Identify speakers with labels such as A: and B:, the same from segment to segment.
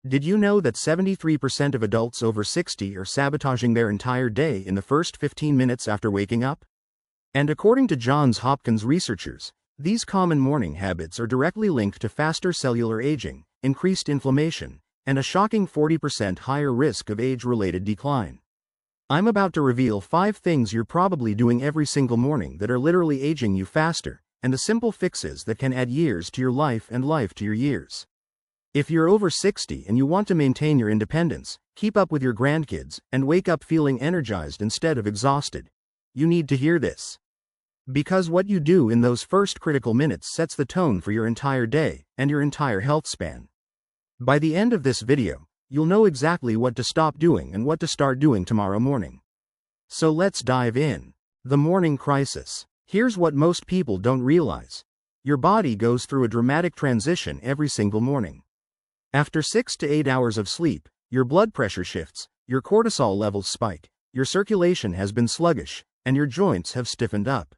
A: Did you know that 73% of adults over 60 are sabotaging their entire day in the first 15 minutes after waking up? And according to Johns Hopkins researchers, these common morning habits are directly linked to faster cellular aging, increased inflammation, and a shocking 40% higher risk of age-related decline. I'm about to reveal 5 things you're probably doing every single morning that are literally aging you faster, and the simple fixes that can add years to your life and life to your years. If you're over 60 and you want to maintain your independence, keep up with your grandkids, and wake up feeling energized instead of exhausted, you need to hear this. Because what you do in those first critical minutes sets the tone for your entire day and your entire health span. By the end of this video, you'll know exactly what to stop doing and what to start doing tomorrow morning. So let's dive in. The morning crisis. Here's what most people don't realize. Your body goes through a dramatic transition every single morning. After 6 to 8 hours of sleep, your blood pressure shifts, your cortisol levels spike, your circulation has been sluggish, and your joints have stiffened up.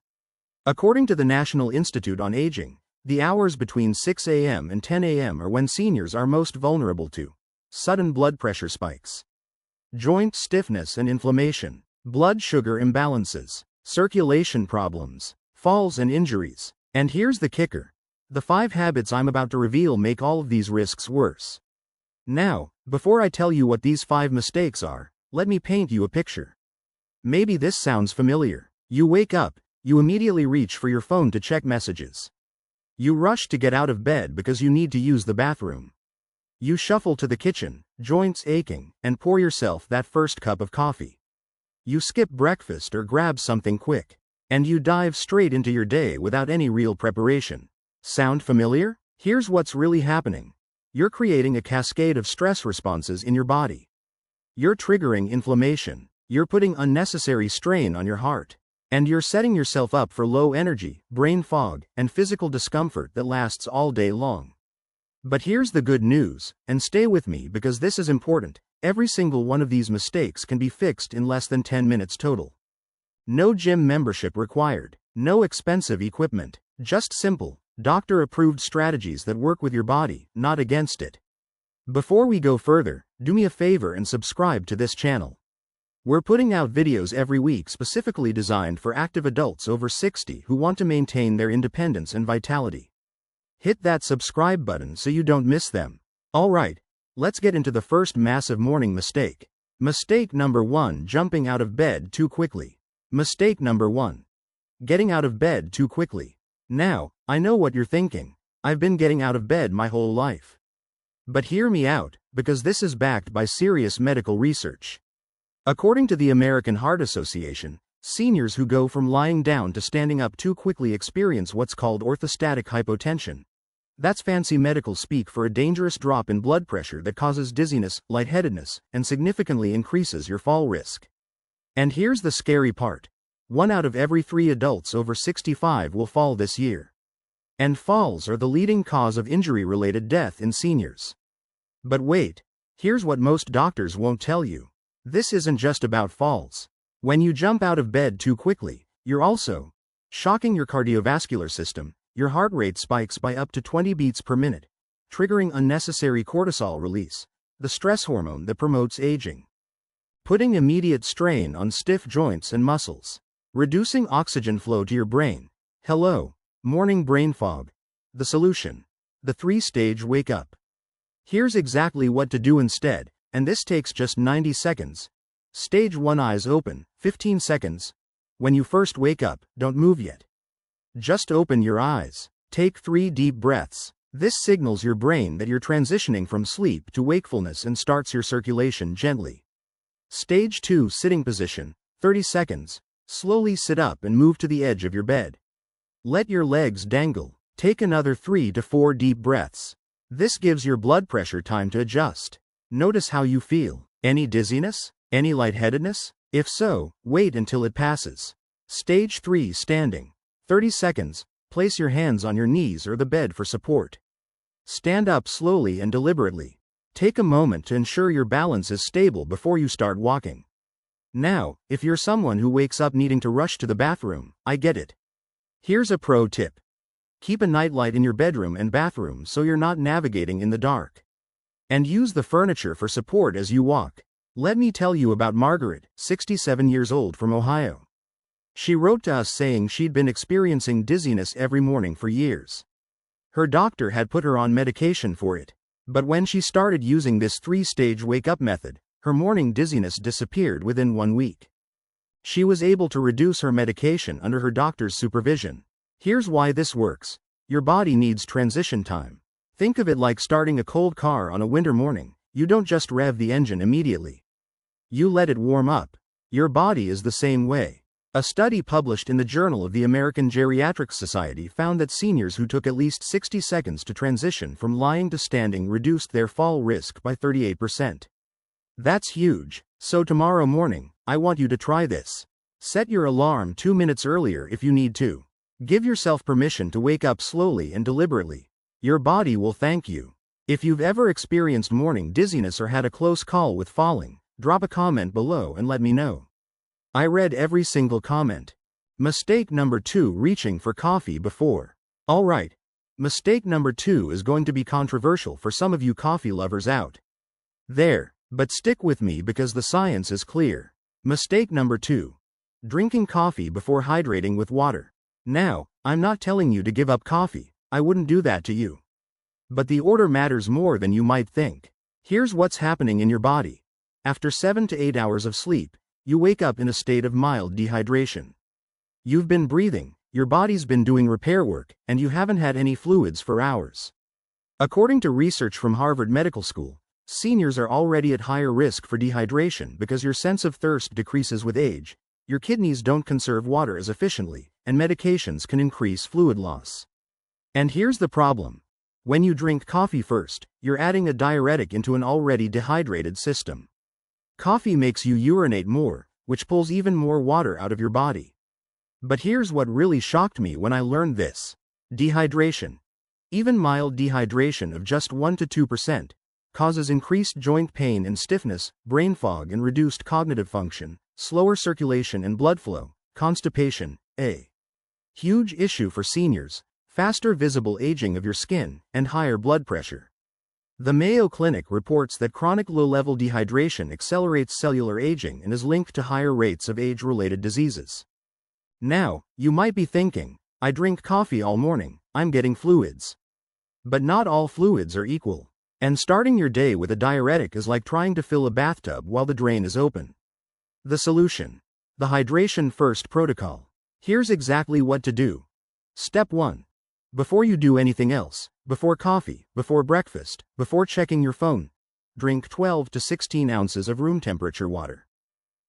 A: According to the National Institute on Aging, the hours between 6 a.m. and 10 a.m. are when seniors are most vulnerable to sudden blood pressure spikes, joint stiffness and inflammation, blood sugar imbalances, circulation problems, falls and injuries. And here's the kicker. The 5 habits I'm about to reveal make all of these risks worse. Now, before I tell you what these 5 mistakes are, let me paint you a picture. Maybe this sounds familiar. You wake up, you immediately reach for your phone to check messages. You rush to get out of bed because you need to use the bathroom. You shuffle to the kitchen, joints aching, and pour yourself that first cup of coffee. You skip breakfast or grab something quick. And you dive straight into your day without any real preparation. Sound familiar? Here's what's really happening. You're creating a cascade of stress responses in your body. You're triggering inflammation. You're putting unnecessary strain on your heart. And you're setting yourself up for low energy, brain fog, and physical discomfort that lasts all day long. But here's the good news, and stay with me because this is important. Every single one of these mistakes can be fixed in less than 10 minutes total. No gym membership required, no expensive equipment, just simple, doctor-approved strategies that work with your body, not against it. Before we go further, do me a favor and subscribe to this channel. We're putting out videos every week specifically designed for active adults over 60 who want to maintain their independence and vitality. Hit that subscribe button so you don't miss them. Alright, let's get into the first massive morning mistake. Mistake number 1: jumping out of bed too quickly. Mistake number 1. Getting out of bed too quickly. Now, I know what you're thinking. I've been getting out of bed my whole life. But hear me out, because this is backed by serious medical research. According to the American Heart Association, seniors who go from lying down to standing up too quickly experience what's called orthostatic hypotension. That's fancy medical speak for a dangerous drop in blood pressure that causes dizziness, lightheadedness, and significantly increases your fall risk. And here's the scary part. 1 out of every 3 adults over 65 will fall this year. And falls are the leading cause of injury-related death in seniors. But wait, here's what most doctors won't tell you. This isn't just about falls. When you jump out of bed too quickly, you're also shocking your cardiovascular system. Your heart rate spikes by up to 20 beats per minute, triggering unnecessary cortisol release, the stress hormone that promotes aging. Putting immediate strain on stiff joints and muscles. Reducing oxygen flow to your brain. Hello, morning brain fog. The solution. The 3-stage wake up. Here's exactly what to do instead, and this takes just 90 seconds. Stage 1: eyes open, 15 seconds. When you first wake up, don't move yet. Just open your eyes. Take 3 deep breaths. This signals your brain that you're transitioning from sleep to wakefulness and starts your circulation gently. Stage 2: sitting position, 30 seconds. Slowly sit up and move to the edge of your bed. Let your legs dangle. Take another 3 to 4 deep breaths. This gives your blood pressure time to adjust. Notice how you feel. Any dizziness? Any lightheadedness? If so, wait until it passes. Stage 3: standing. 30 seconds. Place your hands on your knees or the bed for support. Stand up slowly and deliberately. Take a moment to ensure your balance is stable before you start walking. Now, if you're someone who wakes up needing to rush to the bathroom, I get it. Here's a pro tip. Keep a nightlight in your bedroom and bathroom so you're not navigating in the dark. And use the furniture for support as you walk. Let me tell you about Margaret, 67 years old, from Ohio. She wrote to us saying she'd been experiencing dizziness every morning for years. Her doctor had put her on medication for it. But when she started using this 3-stage wake-up method, her morning dizziness disappeared within 1 week. She was able to reduce her medication under her doctor's supervision. Here's why this works. Your body needs transition time. Think of it like starting a cold car on a winter morning. You don't just rev the engine immediately. You let it warm up. Your body is the same way. A study published in the Journal of the American Geriatric Society found that seniors who took at least 60 seconds to transition from lying to standing reduced their fall risk by 38%. That's huge. So tomorrow morning, I want you to try this. Set your alarm 2 minutes earlier if you need to. Give yourself permission to wake up slowly and deliberately. Your body will thank you. If you've ever experienced morning dizziness or had a close call with falling, drop a comment below and let me know. I read every single comment. Mistake number 2: reaching for coffee before. Alright. Mistake number 2 is going to be controversial for some of you coffee lovers out there, but stick with me because the science is clear. Mistake number 2: drinking coffee before hydrating with water. Now, I'm not telling you to give up coffee. I wouldn't do that to you. But the order matters more than you might think. Here's what's happening in your body. After 7 to 8 hours of sleep, you wake up in a state of mild dehydration. You've been breathing, your body's been doing repair work, and you haven't had any fluids for hours. According to research from Harvard Medical School, seniors are already at higher risk for dehydration because your sense of thirst decreases with age, your kidneys don't conserve water as efficiently, and medications can increase fluid loss. And here's the problem. When you drink coffee first, you're adding a diuretic into an already dehydrated system. Coffee makes you urinate more, which pulls even more water out of your body. But here's what really shocked me when I learned this. Dehydration, even mild dehydration of just 1 to 2%, causes increased joint pain and stiffness, brain fog and reduced cognitive function, slower circulation and blood flow, constipation, a huge issue for seniors, faster visible aging of your skin, and higher blood pressure. The Mayo Clinic reports that chronic low-level dehydration accelerates cellular aging and is linked to higher rates of age-related diseases. Now, you might be thinking, I drink coffee all morning, I'm getting fluids. But not all fluids are equal. And starting your day with a diuretic is like trying to fill a bathtub while the drain is open. The solution: the Hydration First Protocol. Here's exactly what to do. Step 1. Before you do anything else, before coffee, before breakfast, before checking your phone, drink 12 to 16 ounces of room temperature water.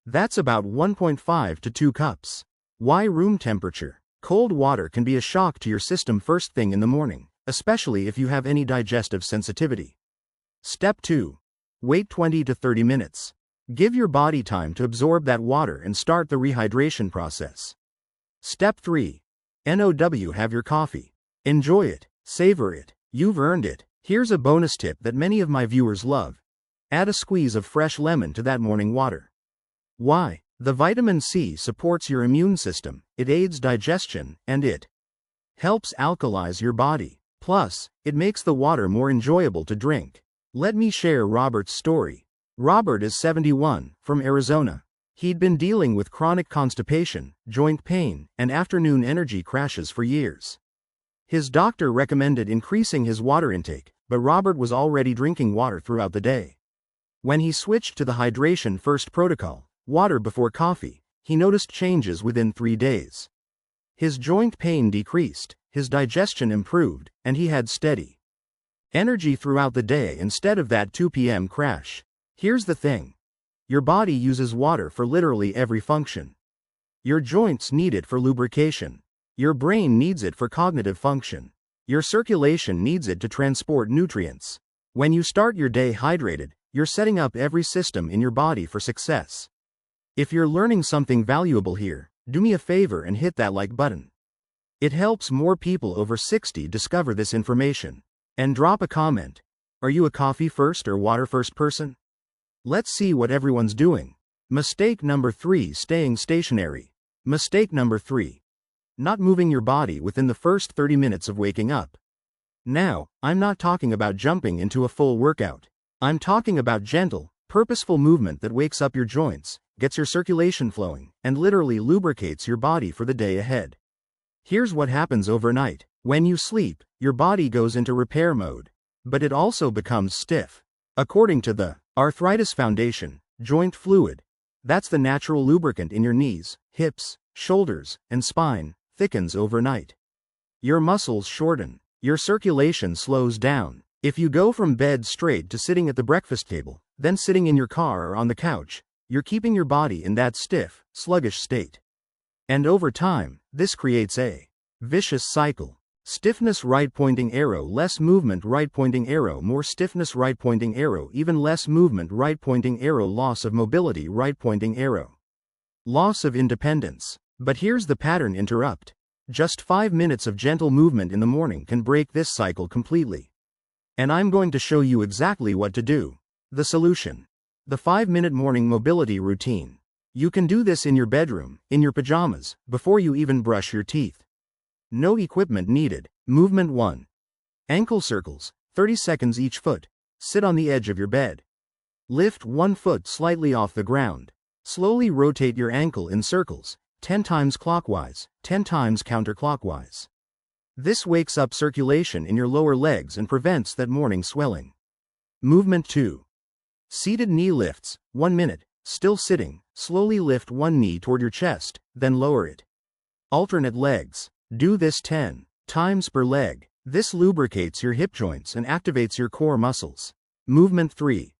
A: That's about 1.5 to 2 cups. Why room temperature? Cold water can be a shock to your system first thing in the morning, especially if you have any digestive sensitivity. Step 2. Wait 20 to 30 minutes. Give your body time to absorb that water and start the rehydration process. Step 3. NOW, have your coffee. Enjoy it, savor it, you've earned it. Here's a bonus tip that many of my viewers love. Add a squeeze of fresh lemon to that morning water. Why? The vitamin C supports your immune system, it aids digestion, and it helps alkalize your body. Plus, it makes the water more enjoyable to drink. Let me share Robert's story. Robert is 71, from Arizona. He'd been dealing with chronic constipation, joint pain, and afternoon energy crashes for years. His doctor recommended increasing his water intake, but Robert was already drinking water throughout the day. When he switched to the Hydration First Protocol, water before coffee, he noticed changes within 3 days. His joint pain decreased, his digestion improved, and he had steady energy throughout the day instead of that 2 p.m. crash. Here's the thing. Your body uses water for literally every function. Your joints need it for lubrication. Your brain needs it for cognitive function. Your circulation needs it to transport nutrients. When you start your day hydrated, you're setting up every system in your body for success. If you're learning something valuable here, do me a favor and hit that like button. It helps more people over 60 discover this information. And drop a comment. Are you a coffee first or water first person? Let's see what everyone's doing. Mistake number 3: staying stationary. Mistake number 3: not moving your body within the first 30 minutes of waking up. Now, I'm not talking about jumping into a full workout. I'm talking about gentle, purposeful movement that wakes up your joints, gets your circulation flowing, and literally lubricates your body for the day ahead. Here's what happens overnight. When you sleep, your body goes into repair mode, but it also becomes stiff. According to the Arthritis Foundation, joint fluid, that's the natural lubricant in your knees, hips, shoulders, and spine, thickens overnight. Your muscles shorten, your circulation slows down. If you go from bed straight to sitting at the breakfast table, then sitting in your car or on the couch, you're keeping your body in that stiff, sluggish state. And over time, this creates a vicious cycle. Stiffness right pointing arrow, less movement right pointing arrow, more stiffness right pointing arrow, even less movement right pointing arrow, loss of mobility right pointing arrow. Loss of independence. But here's the pattern interrupt. Just 5 minutes of gentle movement in the morning can break this cycle completely. And I'm going to show you exactly what to do. The solution. The 5-minute morning mobility routine. You can do this in your bedroom, in your pajamas, before you even brush your teeth. No equipment needed. Movement 1. Ankle circles, 30 seconds each foot. Sit on the edge of your bed. Lift one foot slightly off the ground. Slowly rotate your ankle in circles, 10 times clockwise, 10 times counterclockwise. This wakes up circulation in your lower legs and prevents that morning swelling. Movement 2. Seated knee lifts, 1 minute, still sitting, slowly lift one knee toward your chest, then lower it. Alternate legs. Do this 10 times per leg. This lubricates your hip joints and activates your core muscles. Movement 3.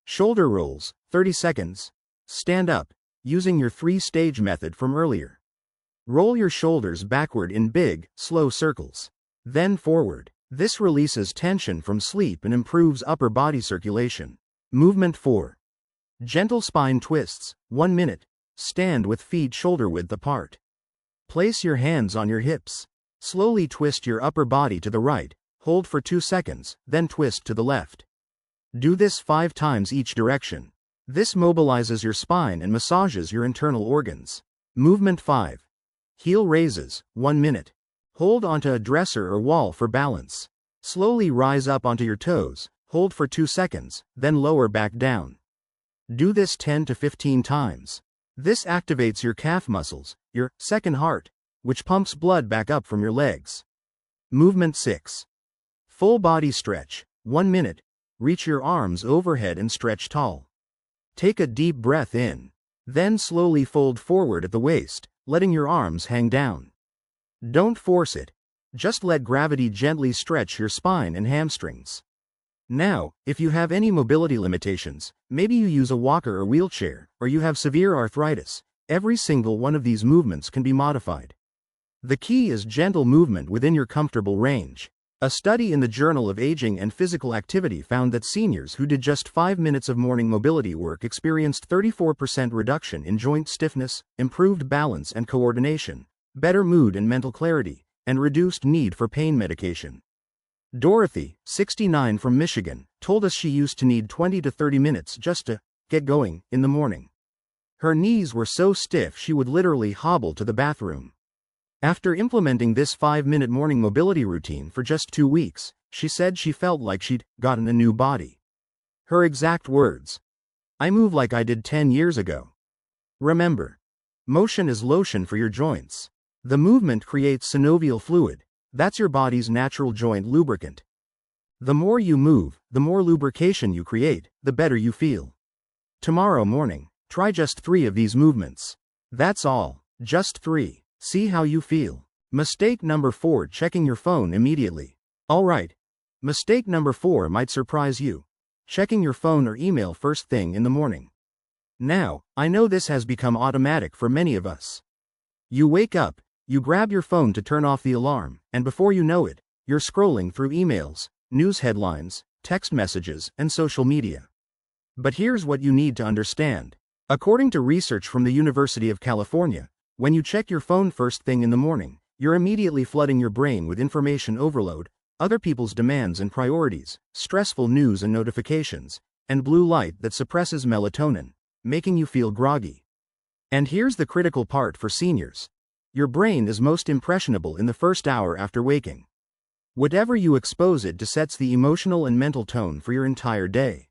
A: Shoulder rolls, 30 seconds. Stand up, using your 3-stage method from earlier. Roll your shoulders backward in big, slow circles. Then forward. This releases tension from sleep and improves upper body circulation. Movement 4. Gentle spine twists, 1 minute. Stand with feet shoulder width apart. Place your hands on your hips. Slowly twist your upper body to the right, hold for 2 seconds, then twist to the left. Do this 5 times each direction. This mobilizes your spine and massages your internal organs. Movement 5. Heel raises, 1 minute. Hold onto a dresser or wall for balance. Slowly rise up onto your toes, hold for 2 seconds, then lower back down. Do this 10 to 15 times. This activates your calf muscles, your second heart, which pumps blood back up from your legs. Movement 6. Full body stretch, 1 minute. Reach your arms overhead and stretch tall. Take a deep breath in. Then slowly fold forward at the waist, letting your arms hang down. Don't force it. Just let gravity gently stretch your spine and hamstrings. Now, if you have any mobility limitations, maybe you use a walker or wheelchair, or you have severe arthritis, every single one of these movements can be modified. The key is gentle movement within your comfortable range. A study in the Journal of Aging and Physical Activity found that seniors who did just 5 minutes of morning mobility work experienced 34% reduction in joint stiffness, improved balance and coordination, better mood and mental clarity, and reduced need for pain medication. Dorothy, 69 from Michigan, told us she used to need 20 to 30 minutes just to get going in the morning. Her knees were so stiff she would literally hobble to the bathroom. After implementing this 5-minute morning mobility routine for just 2 weeks, she said she felt like she'd gotten a new body. Her exact words: "I move like I did 10 years ago." Remember, motion is lotion for your joints. The movement creates synovial fluid. That's your body's natural joint lubricant. The more you move, the more lubrication you create, the better you feel. Tomorrow morning, try just 3 of these movements. That's all, just 3. See how you feel. Mistake number 4: checking your phone immediately. Alright. Mistake number 4 might surprise you. Checking your phone or email first thing in the morning. Now, I know this has become automatic for many of us. You wake up, you grab your phone to turn off the alarm, and before you know it, you're scrolling through emails, news headlines, text messages, and social media. But here's what you need to understand. According to research from the University of California, when you check your phone first thing in the morning, you're immediately flooding your brain with information overload, other people's demands and priorities, stressful news and notifications, and blue light that suppresses melatonin, making you feel groggy. And here's the critical part for seniors. Your brain is most impressionable in the first hour after waking. Whatever you expose it to sets the emotional and mental tone for your entire day.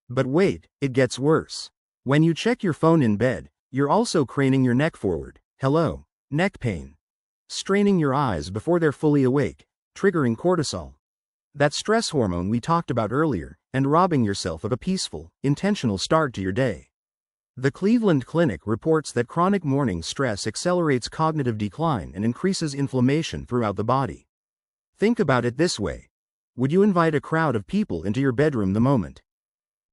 A: But wait, it gets worse. When you check your phone in bed, you're also craning your neck forward. Hello, neck pain. Straining your eyes before they're fully awake, triggering cortisol, that stress hormone we talked about earlier, and robbing yourself of a peaceful, intentional start to your day. The Cleveland Clinic reports that chronic morning stress accelerates cognitive decline and increases inflammation throughout the body. Think about it this way. Would you invite a crowd of people into your bedroom the moment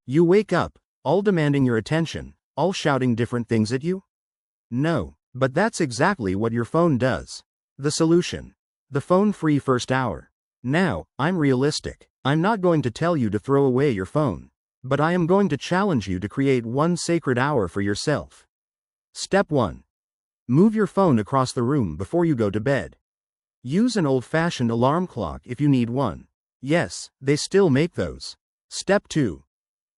A: you wake up, all demanding your attention, all shouting different things at you? No, but that's exactly what your phone does. The solution: the phone-free first hour. Now, I'm realistic. I'm not going to tell you to throw away your phone, but I am going to challenge you to create one sacred hour for yourself. Step 1. Move your phone across the room before you go to bed. Use an old-fashioned alarm clock if you need one. Yes, they still make those. Step 2.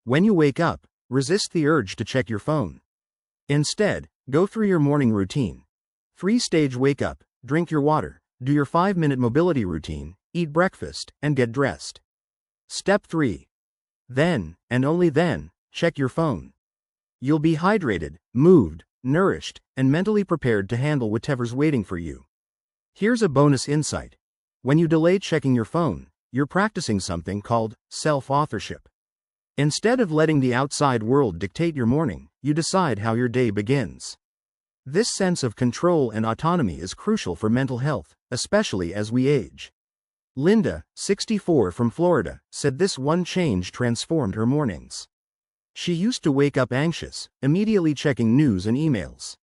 A: When you wake up, resist the urge to check your phone. Instead, go through your morning routine. 3-stage wake up, drink your water, do your 5-minute mobility routine, eat breakfast, and get dressed. Step 3. Then, and only then, check your phone. You'll be hydrated, moved, nourished, and mentally prepared to handle whatever's waiting for you. Here's a bonus insight. When you delay checking your phone, you're practicing something called self-authorship. Instead of letting the outside world dictate your morning, you decide how your day begins. This sense of control and autonomy is crucial for mental health, especially as we age. Linda, 64 from Florida, said this one change transformed her mornings. She used to wake up anxious, immediately checking news and emails.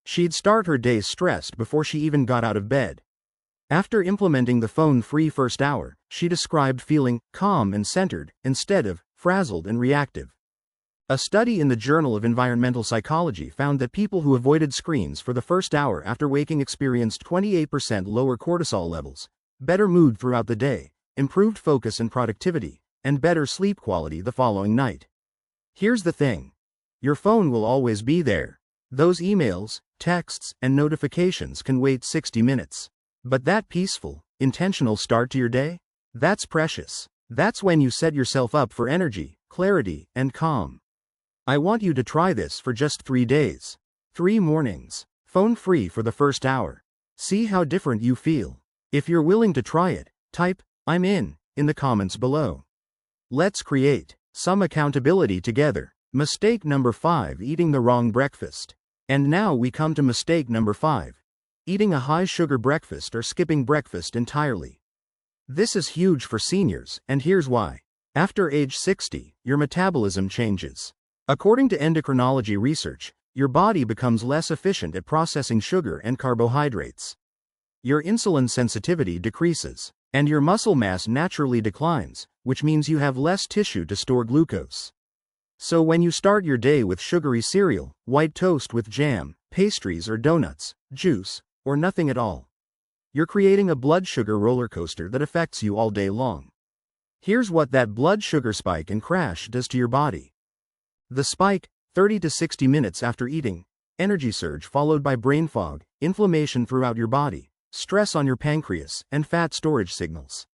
A: She'd start her day stressed before she even got out of bed. After implementing the phone-free first hour, she described feeling calm and centered, instead of frazzled and reactive. A study in the Journal of Environmental Psychology found that people who avoided screens for the first hour after waking experienced 28% lower cortisol levels, better mood throughout the day, improved focus and productivity, and better sleep quality the following night. Here's the thing. Your phone will always be there. Those emails, texts, and notifications can wait 60 minutes. But that peaceful, intentional start to your day? That's precious. That's when you set yourself up for energy, clarity, and calm. I want you to try this for just 3 days. 3 mornings, phone-free for the first hour. See how different you feel. If you're willing to try it, type, "I'm in the comments below. Let's create some accountability together. Mistake number 5: eating the wrong breakfast. And now we come to mistake number 5. Eating a high-sugar breakfast or skipping breakfast entirely. This is huge for seniors, and here's why. After age 60, your metabolism changes. According to endocrinology research, your body becomes less efficient at processing sugar and carbohydrates. Your insulin sensitivity decreases, and your muscle mass naturally declines, which means you have less tissue to store glucose. So when you start your day with sugary cereal, white toast with jam, pastries or donuts, juice, or nothing at all, you're creating a blood sugar roller coaster that affects you all day long. Here's what that blood sugar spike and crash does to your body. The spike, 30 to 60 minutes after eating, energy surge followed by brain fog, inflammation throughout your body, stress on your pancreas, and fat storage signals.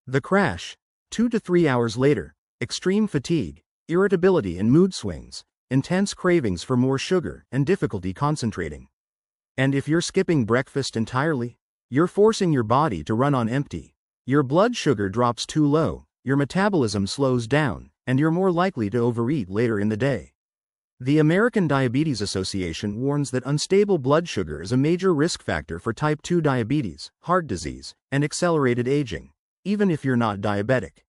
A: The crash, 2 to 3 hours later, extreme fatigue, irritability and mood swings, intense cravings for more sugar, and difficulty concentrating. And if you're skipping breakfast entirely, you're forcing your body to run on empty. Your blood sugar drops too low, your metabolism slows down, and you're more likely to overeat later in the day. The American Diabetes Association warns that unstable blood sugar is a major risk factor for type 2 diabetes, heart disease, and accelerated aging, even if you're not diabetic.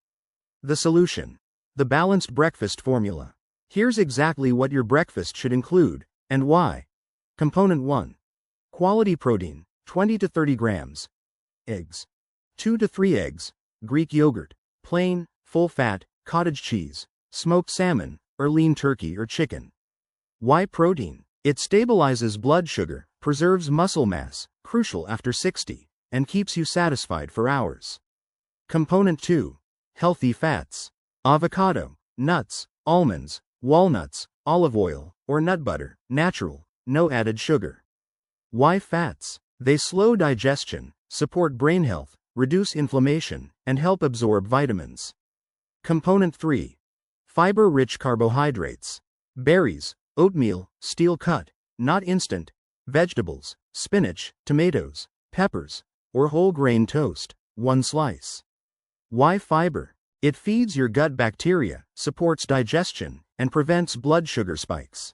A: The solution: the balanced breakfast formula. Here's exactly what your breakfast should include, and why. Component 1. Quality protein, 20 to 30 grams. Eggs. 2 to 3 eggs, Greek yogurt, plain, full-fat, cottage cheese, smoked salmon, or lean turkey or chicken. Why protein? It stabilizes blood sugar, preserves muscle mass, crucial after 60, and keeps you satisfied for hours. Component 2. Healthy fats. Avocado, nuts, almonds, walnuts, olive oil, or nut butter, natural, no added sugar. Why fats? They slow digestion, support brain health, reduce inflammation, and help absorb vitamins. Component 3. Fiber-rich carbohydrates. Berries, oatmeal, steel cut, not instant, vegetables, spinach, tomatoes, peppers, or whole grain toast, 1 slice. Why fiber? It feeds your gut bacteria, supports digestion, and prevents blood sugar spikes.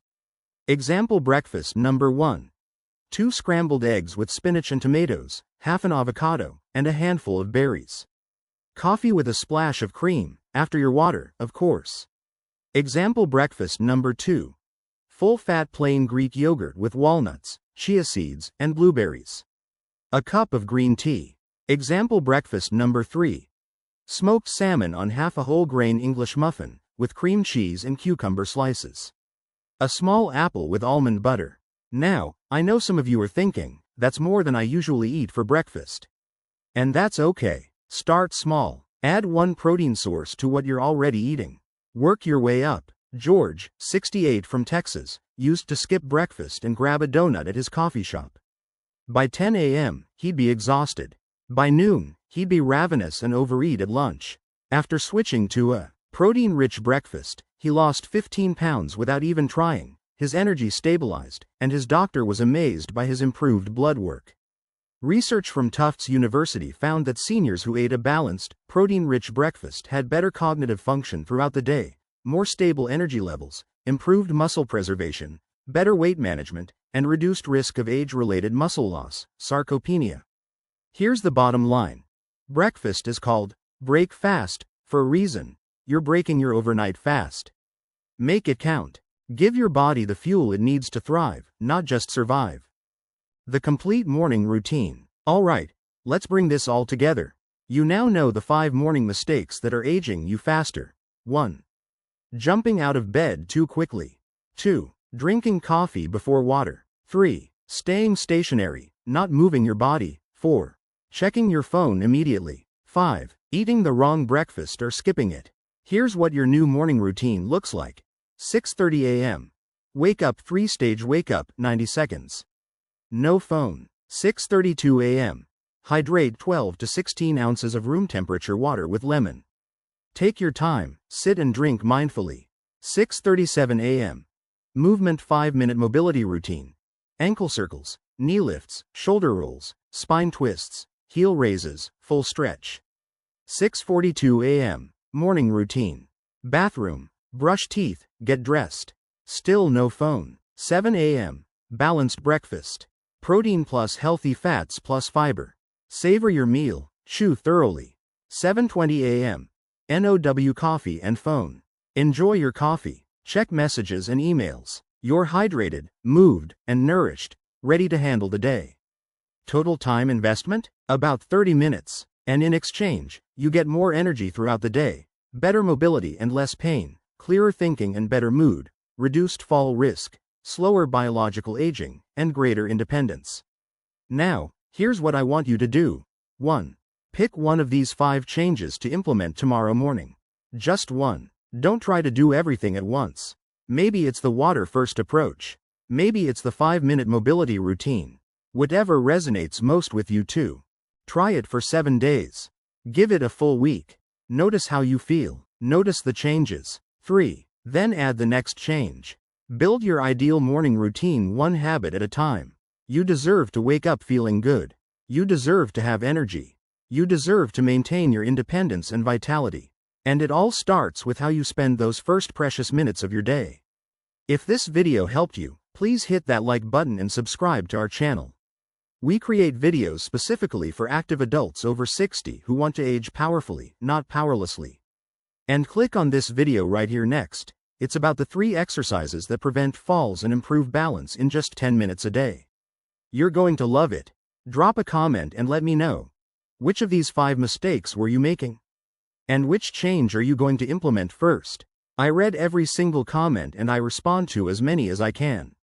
A: Example breakfast number 1. 2 scrambled eggs with spinach and tomatoes, half an avocado, and a handful of berries. Coffee with a splash of cream, after your water, of course. Example breakfast number 2. Full-fat plain Greek yogurt with walnuts, chia seeds, and blueberries. A cup of green tea. Example breakfast number 3. Smoked salmon on half a whole grain English muffin, with cream cheese and cucumber slices. A small apple with almond butter. Now, I know some of you are thinking, that's more than I usually eat for breakfast. And that's okay. Start small. Add 1 protein source to what you're already eating. Work your way up. George, 68 from Texas, used to skip breakfast and grab a donut at his coffee shop. By 10 a.m., he'd be exhausted. By noon, he'd be ravenous and overeat at lunch. After switching to a protein-rich breakfast, he lost 15 pounds without even trying, his energy stabilized, and his doctor was amazed by his improved blood work. Research from Tufts University found that seniors who ate a balanced, protein-rich breakfast had better cognitive function throughout the day, more stable energy levels, improved muscle preservation, better weight management, and reduced risk of age-related muscle loss, sarcopenia. Here's the bottom line. Breakfast is called break fast for a reason. You're breaking your overnight fast. Make it count. Give your body the fuel it needs to thrive, not just survive. The complete morning routine. Alright, let's bring this all together. You now know the 5 morning mistakes that are aging you faster. 1. Jumping out of bed too quickly. 2. Drinking coffee before water. 3. Staying stationary, not moving your body. 4. Checking your phone immediately. 5. Eating the wrong breakfast or skipping it. Here's what your new morning routine looks like. 6:30 a.m. Wake up 3-stage wake up, 90 seconds. No phone. 6:32 a.m. Hydrate 12 to 16 ounces of room temperature water with lemon. Take your time, sit and drink mindfully. 6:37 a.m. Movement 5-minute mobility routine. Ankle circles, knee lifts, shoulder rolls, spine twists, heel raises, full stretch. 6:42 a.m. Morning routine. Bathroom, brush teeth, get dressed. Still no phone. 7 a.m. Balanced breakfast. Protein plus healthy fats plus fiber. Savor your meal, chew thoroughly. 7:20 a.m. NOW coffee and phone. Enjoy your coffee. Check messages and emails. You're hydrated, moved, and nourished, ready to handle the day. Total time investment? About 30 minutes. And in exchange, you get more energy throughout the day, better mobility and less pain, clearer thinking and better mood, reduced fall risk, slower biological aging, and greater independence. Now, here's what I want you to do. 1. Pick one of these 5 changes to implement tomorrow morning. Just one. Don't try to do everything at once. Maybe it's the water first approach. Maybe it's the 5-minute mobility routine. Whatever resonates most with you too. Try it for 7 days. Give it a full week. Notice how you feel. Notice the changes. 3. Then add the next change. Build your ideal morning routine 1 habit at a time. You deserve to wake up feeling good. You deserve to have energy. You deserve to maintain your independence and vitality. And it all starts with how you spend those first precious minutes of your day. If this video helped you, please hit that like button and subscribe to our channel. We create videos specifically for active adults over 60 who want to age powerfully, not powerlessly. And click on this video right here next. It's about the 3 exercises that prevent falls and improve balance in just 10 minutes a day. You're going to love it. Drop a comment and let me know. Which of these 5 mistakes were you making? And which change are you going to implement first? I read every single comment and I respond to as many as I can.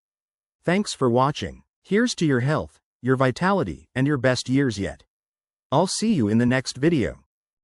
A: Thanks for watching. Here's to your health, your vitality, and your best years yet. I'll see you in the next video.